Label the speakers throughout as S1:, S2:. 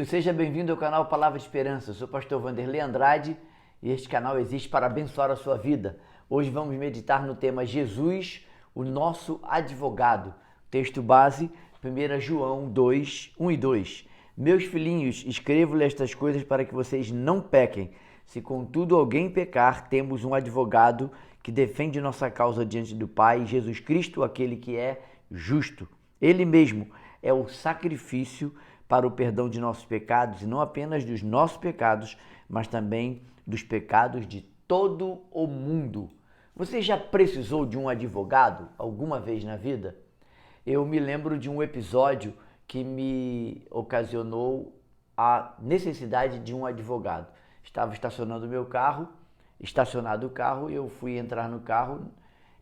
S1: Seja bem-vindo ao canal Palavra de Esperança. Eu sou o pastor Vanderlei Andrade e este canal existe para abençoar a sua vida. Hoje vamos meditar no tema Jesus, o nosso advogado. Texto base, 1 João 2, 1 e 2. Meus filhinhos, escrevo-lhe estas coisas para que vocês não pequem. Se contudo alguém pecar, temos um advogado que defende nossa causa diante do Pai, Jesus Cristo, aquele que é justo. Ele mesmo é o sacrifício para o perdão de nossos pecados, e não apenas dos nossos pecados, mas também dos pecados de todo o mundo. Você já precisou de um advogado alguma vez na vida? Eu me lembro de um episódio que me ocasionou a necessidade de um advogado. Estava estacionado o carro, eu fui entrar no carro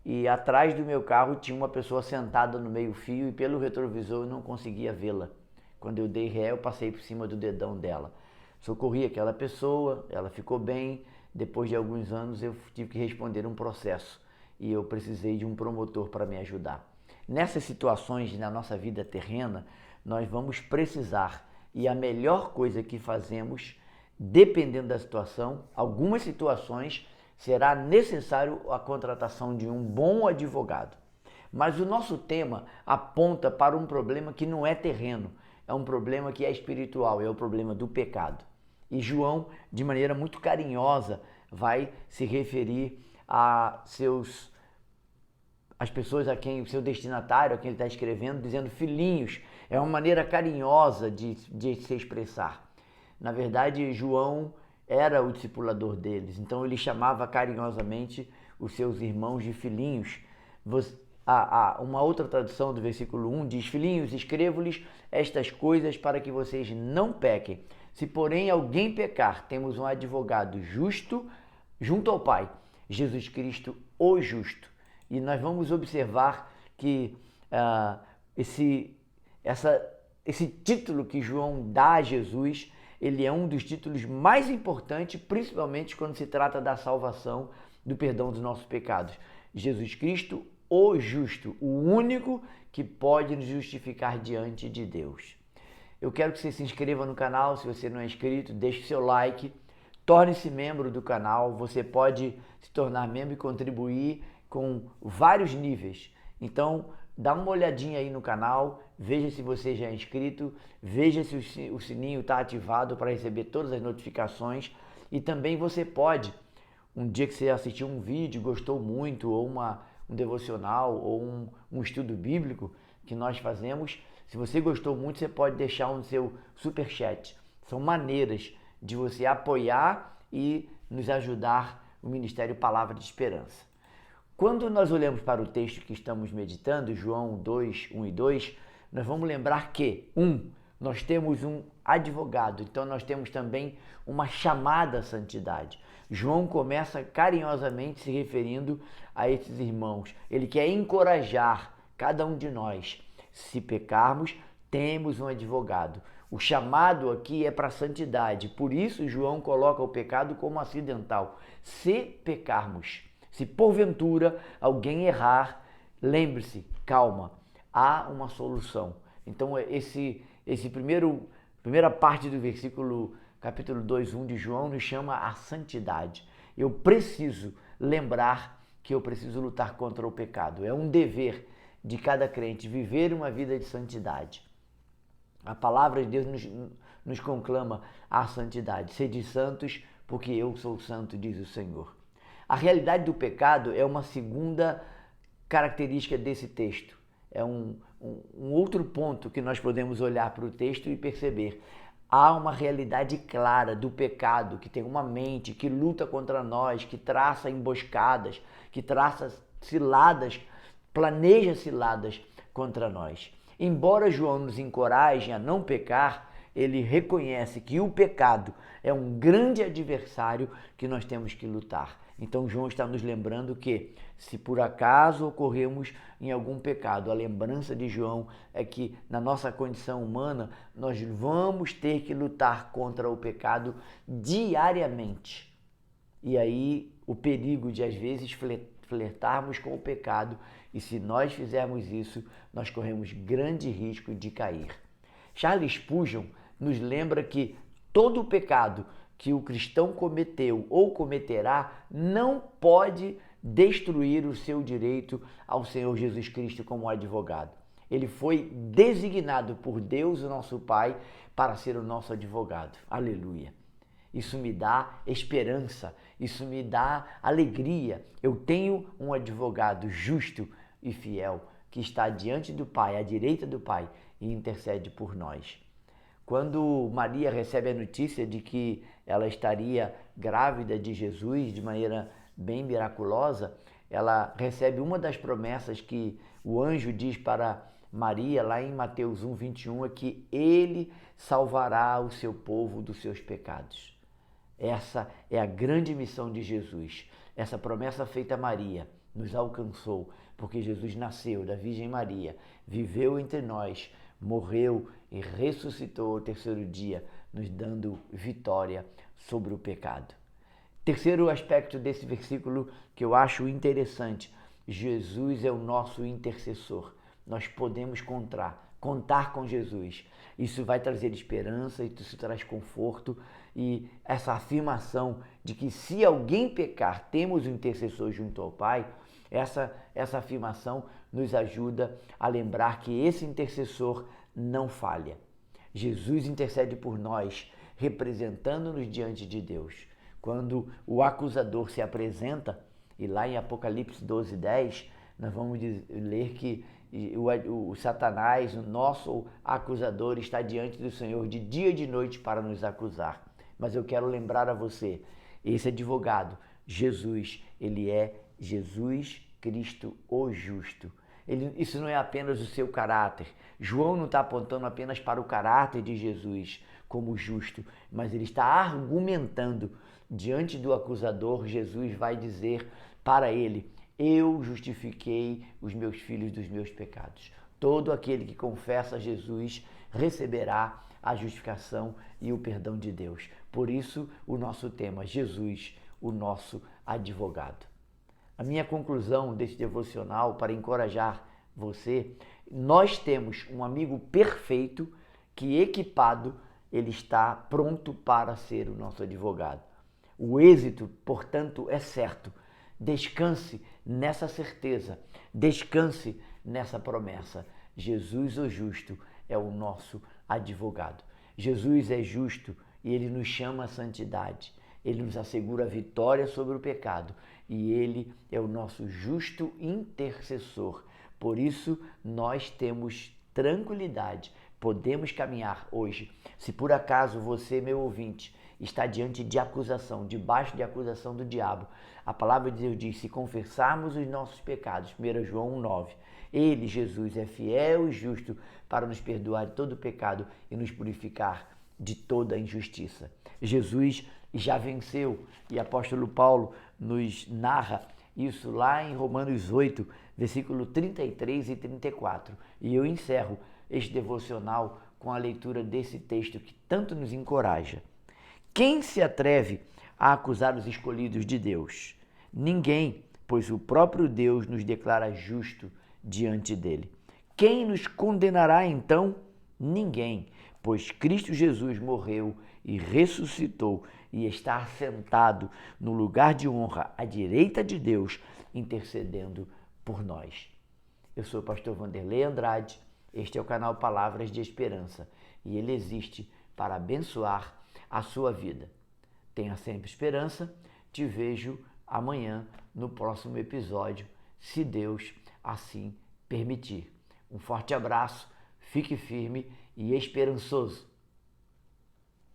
S1: e atrás do meu carro tinha uma pessoa sentada no meio-fio e pelo retrovisor eu não conseguia vê-la. Quando eu dei ré, eu passei por cima do dedão dela. Socorri aquela pessoa, ela ficou bem. Depois de alguns anos, eu tive que responder um processo e eu precisei de um promotor para me ajudar. Nessas situações na nossa vida terrena, nós vamos precisar, e a melhor coisa que fazemos, dependendo da situação, algumas situações, será necessário a contratação de um bom advogado. Mas o nosso tema aponta para um problema que não é terreno, é um problema que é espiritual, é o problema do pecado. E João, de maneira muito carinhosa, vai se referir às pessoas a quem o seu destinatário, a quem ele está escrevendo, dizendo filhinhos. É uma maneira carinhosa de se expressar. Na verdade, João era o discipulador deles, então ele chamava carinhosamente os seus irmãos de filhinhos. Uma outra tradução do versículo 1 diz: filhinhos, escrevo-lhes estas coisas para que vocês não pequem. Se porém alguém pecar, temos um advogado justo junto ao Pai, Jesus Cristo o justo. E nós vamos observar que esse título que João dá a Jesus, ele é um dos títulos mais importantes, principalmente quando se trata da salvação, do perdão dos nossos pecados. Jesus Cristo o justo, o único que pode nos justificar diante de Deus. Eu quero que você se inscreva no canal, se você não é inscrito, deixe seu like, torne-se membro do canal, você pode se tornar membro e contribuir com vários níveis. Então, dá uma olhadinha aí no canal, veja se você já é inscrito, veja se o sininho está ativado para receber todas as notificações e também você pode, um dia que você assistiu um vídeo, gostou muito, ou um devocional ou um estudo bíblico que nós fazemos, se você gostou muito, você pode deixar um seu superchat. São maneiras de você apoiar e nos ajudar o Ministério Palavra de Esperança. Quando nós olhamos para o texto que estamos meditando, João 2, 1 e 2, nós vamos lembrar que, nós temos um advogado, então nós temos também uma chamada à santidade. João começa carinhosamente se referindo a esses irmãos. Ele quer encorajar cada um de nós. Se pecarmos, temos um advogado. O chamado aqui é para a santidade. Por isso, João coloca o pecado como acidental. Se pecarmos, se porventura alguém errar, lembre-se, calma, há uma solução. Então, primeira parte do versículo capítulo 2, 1 de João nos chama a santidade. Eu preciso lembrar que eu preciso lutar contra o pecado. É um dever de cada crente viver uma vida de santidade. A palavra de Deus nos conclama a santidade. Sede santos, porque eu sou santo, diz o Senhor. A realidade do pecado é uma segunda característica desse texto. É um outro ponto que nós podemos olhar para o texto e perceber. Há uma realidade clara do pecado, que tem uma mente, que luta contra nós, que traça emboscadas, que traça ciladas, planeja ciladas contra nós. Embora João nos encoraje a não pecar, ele reconhece que o pecado é um grande adversário que nós temos que lutar. Então João está nos lembrando que, se por acaso ocorremos em algum pecado, a lembrança de João é que na nossa condição humana nós vamos ter que lutar contra o pecado diariamente. E aí o perigo de às vezes flertarmos com o pecado, e se nós fizermos isso, nós corremos grande risco de cair. Charles Spurgeon nos lembra que todo o pecado que o cristão cometeu ou cometerá não pode destruir o seu direito ao Senhor Jesus Cristo como advogado. Ele foi designado por Deus, o nosso Pai, para ser o nosso advogado. Aleluia! Isso me dá esperança, isso me dá alegria. Eu tenho um advogado justo e fiel que está diante do Pai, à direita do Pai, e intercede por nós. Quando Maria recebe a notícia de que ela estaria grávida de Jesus de maneira bem miraculosa, ela recebe uma das promessas que o anjo diz para Maria, lá em Mateus 1:21, é que ele salvará o seu povo dos seus pecados. Essa é a grande missão de Jesus. Essa promessa feita a Maria nos alcançou, porque Jesus nasceu da Virgem Maria, viveu entre nós, morreu e ressuscitou ao terceiro dia, nos dando vitória sobre o pecado. Terceiro aspecto desse versículo que eu acho interessante: Jesus é o nosso intercessor. Nós podemos contar com Jesus. Isso vai trazer esperança, isso traz conforto, e essa afirmação de que se alguém pecar, temos um intercessor junto ao Pai, essa afirmação nos ajuda a lembrar que esse intercessor não falha. Jesus intercede por nós, representando-nos diante de Deus. Quando o acusador se apresenta, e lá em Apocalipse 12:10, nós vamos ler que o Satanás, o nosso acusador, está diante do Senhor de dia e de noite para nos acusar. Mas eu quero lembrar a você, esse advogado, Jesus, ele é Jesus Cristo o justo. Isso não é apenas o seu caráter. João não está apontando apenas para o caráter de Jesus como justo, mas ele está argumentando diante do acusador. Jesus vai dizer para ele: eu justifiquei os meus filhos dos meus pecados. Todo aquele que confessa Jesus receberá a justificação e o perdão de Deus. Por isso, o nosso tema, Jesus, o nosso advogado. A minha conclusão desse devocional, para encorajar você: nós temos um amigo perfeito que, equipado, ele está pronto para ser o nosso advogado. O êxito, portanto, é certo. Descanse nessa certeza, descanse nessa promessa. Jesus, o justo, é o nosso advogado. Jesus é justo e ele nos chama à santidade. Ele nos assegura a vitória sobre o pecado e ele é o nosso justo intercessor. Por isso, nós temos tranquilidade, podemos caminhar hoje. Se por acaso você, meu ouvinte, está diante de acusação, debaixo de acusação do diabo, a palavra de Deus diz: se confessarmos os nossos pecados, 1 João 1:9, ele, Jesus, é fiel e justo para nos perdoar de todo pecado e nos purificar de toda injustiça. Jesus já venceu, e o apóstolo Paulo nos narra isso lá em Romanos 8, versículo 33 e 34. E eu encerro este devocional com a leitura desse texto que tanto nos encoraja. Quem se atreve a acusar os escolhidos de Deus? Ninguém, pois o próprio Deus nos declara justo diante dele. Quem nos condenará então? Ninguém, pois Cristo Jesus morreu e ressuscitou e está assentado no lugar de honra à direita de Deus, intercedendo por nós. Eu sou o pastor Vanderlei Andrade, este é o canal Palavras de Esperança e ele existe para abençoar a sua vida. Tenha sempre esperança, te vejo amanhã no próximo episódio, se Deus assim permitir. Um forte abraço, fique firme e esperançoso.